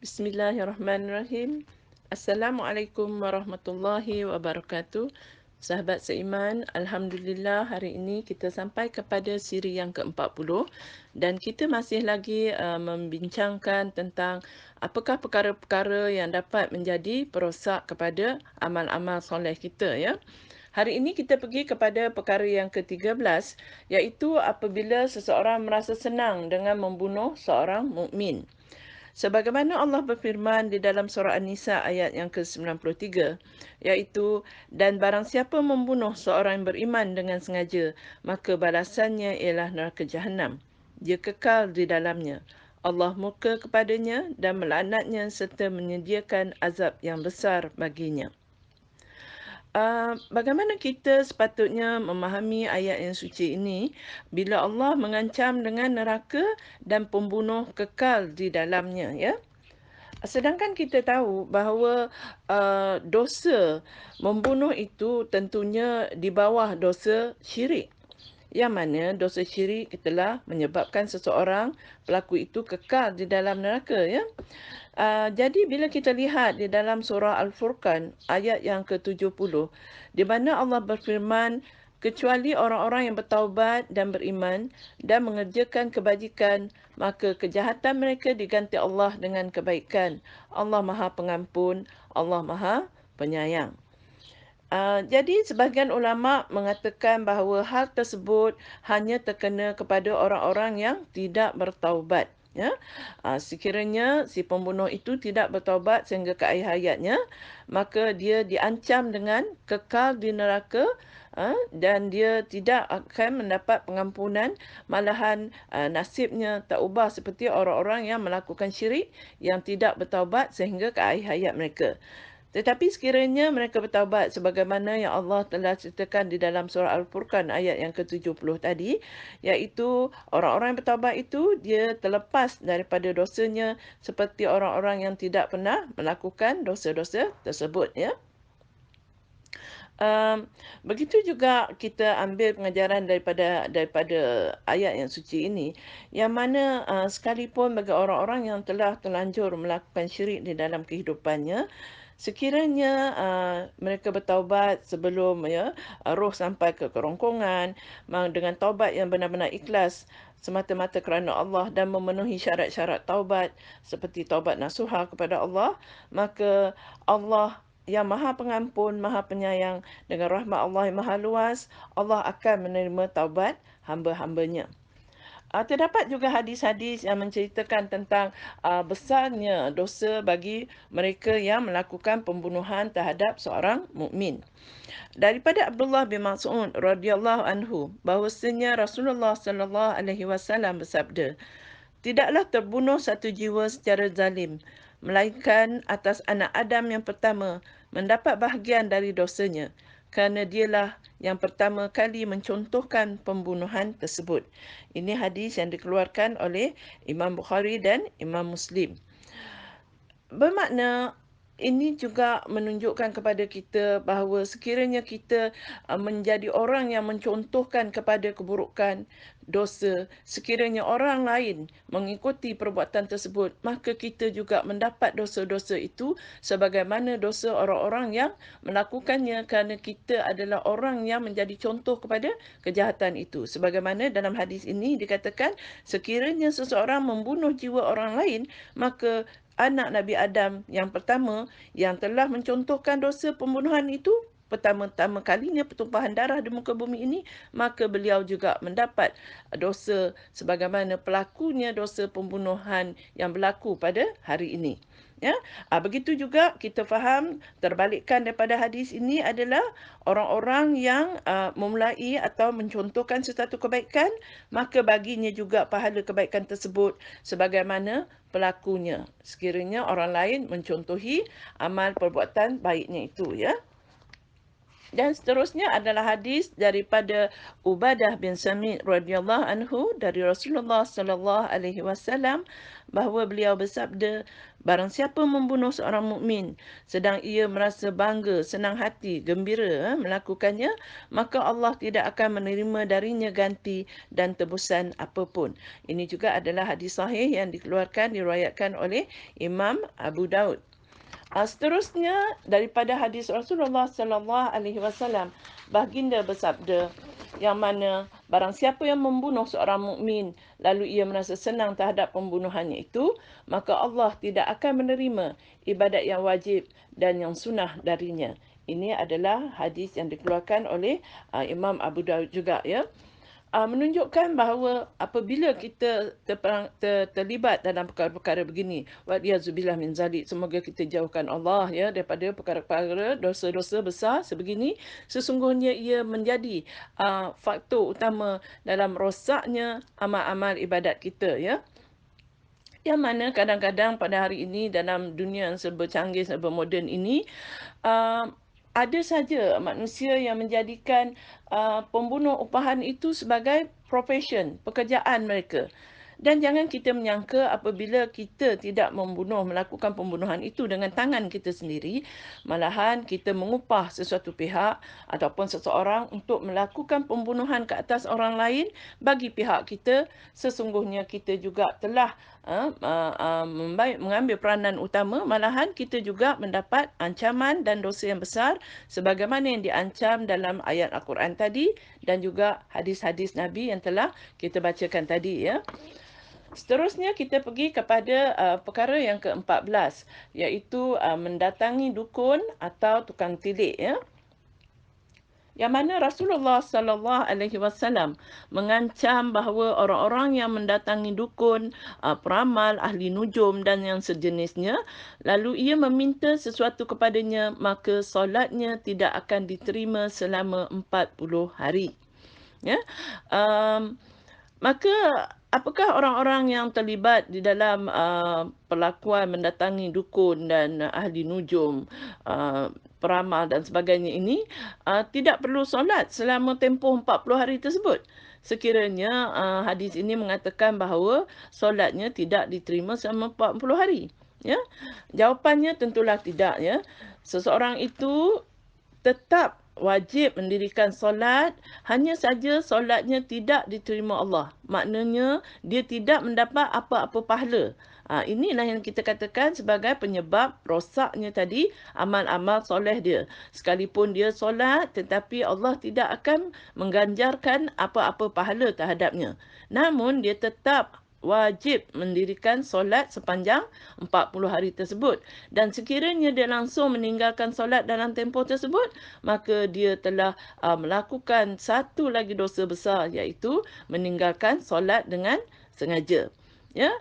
Bismillahirrahmanirrahim. Assalamualaikum warahmatullahi wabarakatuh. Sahabat seiman, Alhamdulillah hari ini kita sampai kepada siri yang ke-40 dan kita masih lagi membincangkan tentang apakah perkara-perkara yang dapat menjadi perosak kepada amal-amal soleh kita, ya. Hari ini kita pergi kepada perkara yang ke-13, iaitu apabila seseorang merasa senang dengan membunuh seorang mukmin. Sebagaimana Allah berfirman di dalam surah An-Nisa ayat yang ke-93, iaitu, dan barang siapa membunuh seorang yang beriman dengan sengaja, maka balasannya ialah neraka jahanam. Dia kekal di dalamnya. Allah murka kepadanya dan melaknatnya serta menyediakan azab yang besar baginya. Bagaimana kita sepatutnya memahami ayat yang suci ini bila Allah mengancam dengan neraka dan pembunuh kekal di dalamnya, ya? Sedangkan kita tahu bahawa dosa membunuh itu tentunya di bawah dosa syirik. Yang mana dosa syirik telah menyebabkan seseorang, pelaku itu kekal di dalam neraka, ya. Jadi bila kita lihat di dalam surah Al-Furqan ayat yang ke-70, di mana Allah berfirman, kecuali orang-orang yang bertaubat dan beriman dan mengerjakan kebajikan, maka kejahatan mereka diganti Allah dengan kebaikan. Allah Maha Pengampun, Allah Maha Penyayang. Jadi sebahagian ulama mengatakan bahawa hal tersebut hanya terkena kepada orang-orang yang tidak bertaubat. Ya, sekiranya si pembunuh itu tidak bertaubat sehingga ke akhir hayatnya, maka dia diancam dengan kekal di neraka, dan dia tidak akan mendapat pengampunan, malahan nasibnya tak ubah seperti orang-orang yang melakukan syirik yang tidak bertaubat sehingga ke akhir hayat mereka. Tetapi sekiranya mereka bertaubat sebagaimana yang Allah telah ceritakan di dalam surah Al-Furqan ayat yang ke-70 tadi, iaitu orang-orang yang bertaubat itu dia terlepas daripada dosanya seperti orang-orang yang tidak pernah melakukan dosa-dosa tersebut, ya. Begitu juga kita ambil pengajaran daripada ayat yang suci ini, yang mana sekalipun bagi orang-orang yang telah terlanjur melakukan syirik di dalam kehidupannya, sekiranya mereka bertaubat sebelum, ya, roh sampai ke kerongkongan, dengan taubat yang benar-benar ikhlas semata-mata kerana Allah dan memenuhi syarat-syarat taubat seperti taubat nasuha kepada Allah, maka Allah yang Maha Pengampun, Maha Penyayang, dengan rahmat Allah yang Maha Luas, Allah akan menerima taubat hamba-hambanya. Terdapat juga hadis-hadis yang menceritakan tentang besarnya dosa bagi mereka yang melakukan pembunuhan terhadap seorang mukmin. Daripada Abdullah bin Mas'ud radhiyallahu anhu, bahawasanya Rasulullah sallallahu alaihi wasallam bersabda, tidaklah terbunuh satu jiwa secara zalim, melainkan atas anak Adam yang pertama mendapat bahagian dari dosanya, kerana dialah yang pertama kali mencontohkan pembunuhan tersebut. Ini hadis yang dikeluarkan oleh Imam Bukhari dan Imam Muslim. Bermakna ini juga menunjukkan kepada kita bahawa sekiranya kita menjadi orang yang mencontohkan kepada keburukan, dosa, sekiranya orang lain mengikuti perbuatan tersebut, maka kita juga mendapat dosa-dosa itu sebagaimana dosa orang-orang yang melakukannya, kerana kita adalah orang yang menjadi contoh kepada kejahatan itu. Sebagaimana dalam hadis ini dikatakan, sekiranya seseorang membunuh jiwa orang lain, maka anak Nabi Adam yang pertama yang telah mencontohkan dosa pembunuhan itu pertama-tama kalinya pertumpahan darah di muka bumi ini, maka beliau juga mendapat dosa sebagaimana pelakunya dosa pembunuhan yang berlaku pada hari ini. Ya, begitu juga kita faham terbalikkan daripada hadis ini adalah orang-orang yang memulai atau mencontohkan sesuatu kebaikan, maka baginya juga pahala kebaikan tersebut sebagaimana pelakunya. Sekiranya orang lain mencontohi amal perbuatan baiknya itu, ya. Dan seterusnya adalah hadis daripada Ubadah bin Samit radhiyallahu anhu dari Rasulullah sallallahu alaihi wasallam bahawa beliau bersabda, barang siapa membunuh seorang mukmin sedang ia merasa bangga, senang hati, gembira melakukannya, maka Allah tidak akan menerima darinya ganti dan tebusan apapun. Ini juga adalah hadis sahih yang dikeluarkan diriwayatkan oleh Imam Abu Daud. Seterusnya daripada hadis Rasulullah sallallahu alaihi wasallam, baginda bersabda yang mana barang siapa yang membunuh seorang mukmin lalu ia merasa senang terhadap pembunuhannya itu, maka Allah tidak akan menerima ibadat yang wajib dan yang sunnah darinya. Ini adalah hadis yang dikeluarkan oleh Imam Abu Daud juga, ya. Menunjukkan bahawa apabila kita terlibat dalam perkara-perkara begini, wa'liyazubillah min zalik, semoga kita jauhkan Allah, ya, daripada perkara-perkara dosa-dosa besar sebegini, sesungguhnya ia menjadi faktor utama dalam rosaknya amal-amal ibadat kita, ya. Yang mana kadang-kadang pada hari ini dalam dunia yang serba canggih, serba moden ini, uh, ada saja manusia yang menjadikan pembunuh upahan itu sebagai profession, pekerjaan mereka. Dan jangan kita menyangka apabila kita tidak melakukan pembunuhan itu dengan tangan kita sendiri, malahan kita mengupah sesuatu pihak ataupun seseorang untuk melakukan pembunuhan ke atas orang lain, bagi pihak kita sesungguhnya kita juga telah mengambil peranan utama, malahan kita juga mendapat ancaman dan dosa yang besar sebagaimana yang diancam dalam ayat Al-Quran tadi dan juga hadis-hadis Nabi yang telah kita bacakan tadi, ya. Seterusnya kita pergi kepada perkara yang ke-14, iaitu mendatangi dukun atau tukang tilik, ya. Yang mana Rasulullah sallallahu alaihi wasallam mengancam bahawa orang-orang yang mendatangi dukun, peramal, ahli nujum dan yang sejenisnya, lalu ia meminta sesuatu kepadanya, maka solatnya tidak akan diterima selama 40 hari. Ya. Maka apakah orang-orang yang terlibat di dalam perlakuan mendatangi dukun dan ahli nujum, peramal dan sebagainya ini tidak perlu solat selama tempoh 40 hari tersebut? Sekiranya hadis ini mengatakan bahawa solatnya tidak diterima selama 40 hari. Ya. Jawapannya tentulah tidak, ya. Seseorang itu tetap wajib mendirikan solat, hanya saja solatnya tidak diterima Allah. Maknanya dia tidak mendapat apa-apa pahala. Inilah yang kita katakan sebagai penyebab rosaknya tadi amal-amal soleh dia. Sekalipun dia solat, tetapi Allah tidak akan mengganjarkan apa-apa pahala terhadapnya. Namun dia tetap wajib mendirikan solat sepanjang 40 hari tersebut. Dan sekiranya dia langsung meninggalkan solat dalam tempoh tersebut, maka dia telah melakukan satu lagi dosa besar, iaitu meninggalkan solat dengan sengaja. Ya,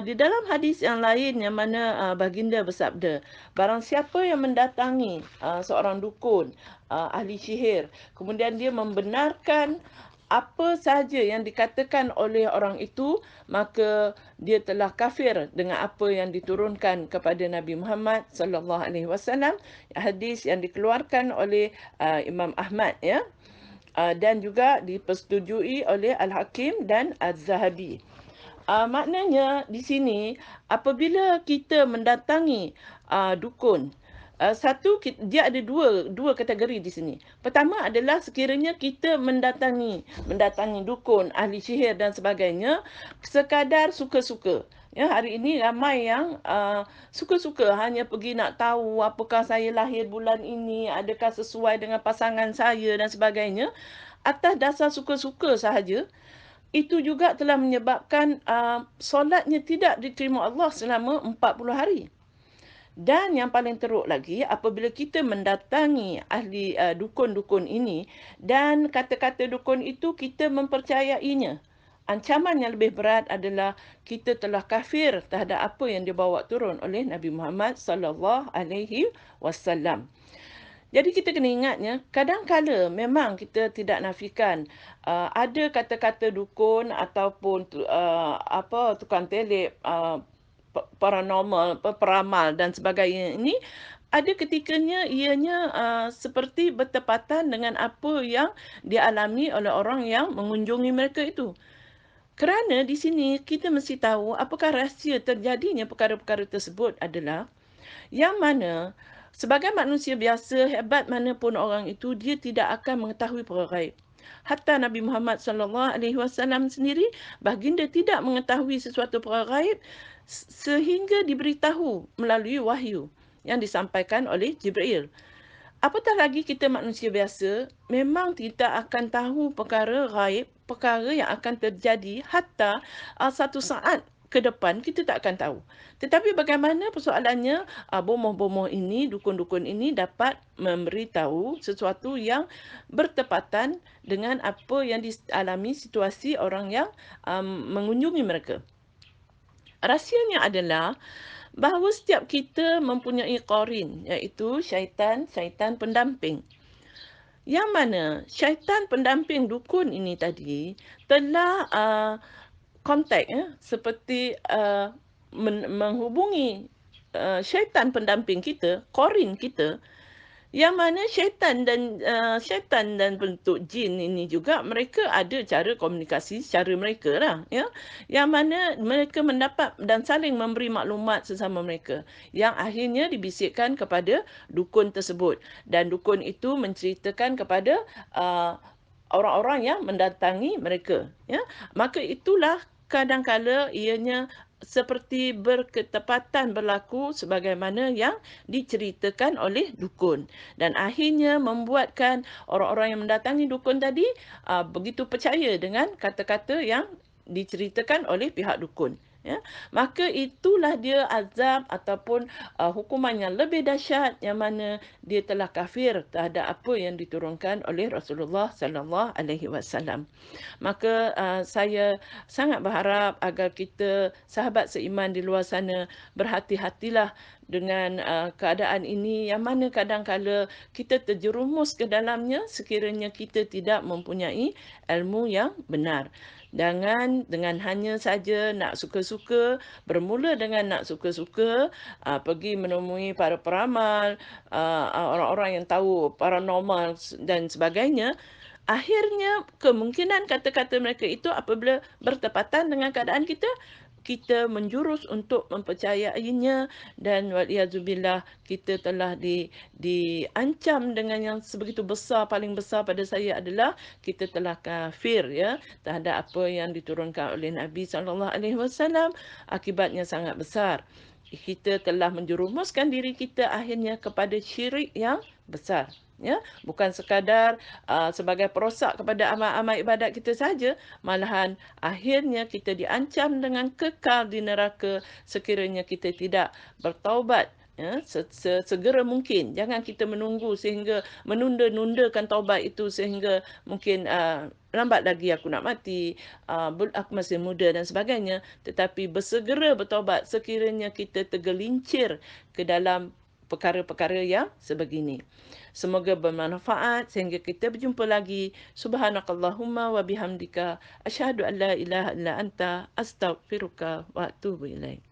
di dalam hadis yang lain yang mana baginda bersabda, barang siapa yang mendatangi seorang dukun, ahli sihir, kemudian dia membenarkan apa sahaja yang dikatakan oleh orang itu, maka dia telah kafir dengan apa yang diturunkan kepada Nabi Muhammad sallallahu alaihi wasallam. Hadis yang dikeluarkan oleh Imam Ahmad, ya. Dan juga dipersetujui oleh Al-Hakim dan Az-Zahabi. Maknanya di sini apabila kita mendatangi dukun, dia ada dua kategori di sini. Pertama adalah sekiranya kita mendatangi dukun, ahli sihir dan sebagainya sekadar suka-suka. Ya, hari ini ramai yang suka-suka hanya pergi nak tahu apakah saya lahir bulan ini, adakah sesuai dengan pasangan saya dan sebagainya. Atas dasar suka-suka sahaja, itu juga telah menyebabkan solatnya tidak diterima Allah selama 40 hari. Dan yang paling teruk lagi, apabila kita mendatangi ahli dukun-dukun ini dan kata-kata dukun itu kita mempercayainya, ancaman yang lebih berat adalah kita telah kafir terhadap apa yang dibawa turun oleh Nabi Muhammad sallallahu alaihi wasallam. Jadi kita kena ingatnya, kadang-kala memang kita tidak nafikan ada kata-kata dukun ataupun tukang telek, paranormal, peramal dan sebagainya ini ada ketikanya ianya, seperti bertepatan dengan apa yang dialami oleh orang yang mengunjungi mereka itu. Kerana di sini kita mesti tahu apakah rahsia terjadinya perkara-perkara tersebut adalah yang mana sebagai manusia biasa, hebat mana pun orang itu, dia tidak akan mengetahui perkara gaib. Hatta Nabi Muhammad SAW sendiri, baginda tidak mengetahui sesuatu perkara gaib sehingga diberitahu melalui wahyu yang disampaikan oleh Jibril. Apatah lagi kita manusia biasa, memang tidak akan tahu perkara gaib, perkara yang akan terjadi hatta satu saat ke depan kita tak akan tahu. Tetapi bagaimana persoalannya, bomoh-bomoh ini, dukun-dukun ini dapat memberitahu sesuatu yang bertepatan dengan apa yang dialami situasi orang yang mengunjungi mereka. Rahsianya adalah bahawa setiap kita mempunyai qarin, iaitu syaitan pendamping. Yang mana syaitan pendamping dukun ini tadi telah kontak, seperti menghubungi syaitan pendamping kita, qarin kita, yang mana syaitan dan bentuk jin ini juga mereka ada cara komunikasi secara mereka lah, ya. Yang mana mereka mendapat dan saling memberi maklumat sesama mereka. Yang akhirnya dibisikkan kepada dukun tersebut. Dan dukun itu menceritakan kepada uh, orang-orang yang mendatangi mereka, ya. Maka itulah kadang-kala ianya seperti berketepatan berlaku sebagaimana yang diceritakan oleh dukun, dan akhirnya membuatkan orang-orang yang mendatangi dukun tadi begitu percaya dengan kata-kata yang diceritakan oleh pihak dukun, ya. Maka itulah dia azab ataupun hukuman yang lebih dahsyat, yang mana dia telah kafir terhadap apa yang diturunkan oleh Rasulullah sallallahu alaihi wasallam. Maka saya sangat berharap agar kita sahabat seiman di luar sana berhati-hatilah dengan keadaan ini, yang mana kadang-kala kita terjerumus ke dalamnya sekiranya kita tidak mempunyai ilmu yang benar. Jangan dengan hanya saja nak suka-suka, bermula dengan nak suka-suka, pergi menemui para peramal, orang-orang yang tahu paranormal dan sebagainya. Akhirnya kemungkinan kata-kata mereka itu apabila bertepatan dengan keadaan kita, kita menjurus untuk mempercayainya, dan waliyadzubillah kita telah diancam dengan yang sebegitu besar. Paling besar pada saya adalah kita telah kafir, ya, terhadap apa yang diturunkan oleh Nabi sallallahu alaihi wasallam. Akibatnya sangat besar. Kita telah menjerumuskan diri kita akhirnya kepada syirik yang besar, ya. Bukan sekadar sebagai perosak kepada amal-amal ibadat kita saja, malahan akhirnya kita diancam dengan kekal di neraka sekiranya kita tidak bertaubat, ya, segera mungkin. Jangan kita menunggu sehingga menunda-nundakan taubat itu sehingga mungkin lambat lagi aku nak mati, aku masih muda dan sebagainya. Tetapi bersegera bertaubat sekiranya kita tergelincir ke dalam perkara-perkara yang sebegini. Semoga bermanfaat sehingga kita berjumpa lagi. Subhanakallahumma wa bihamdika asyhadu an la ilaha illa anta astaghfiruka wa atubu ilaik.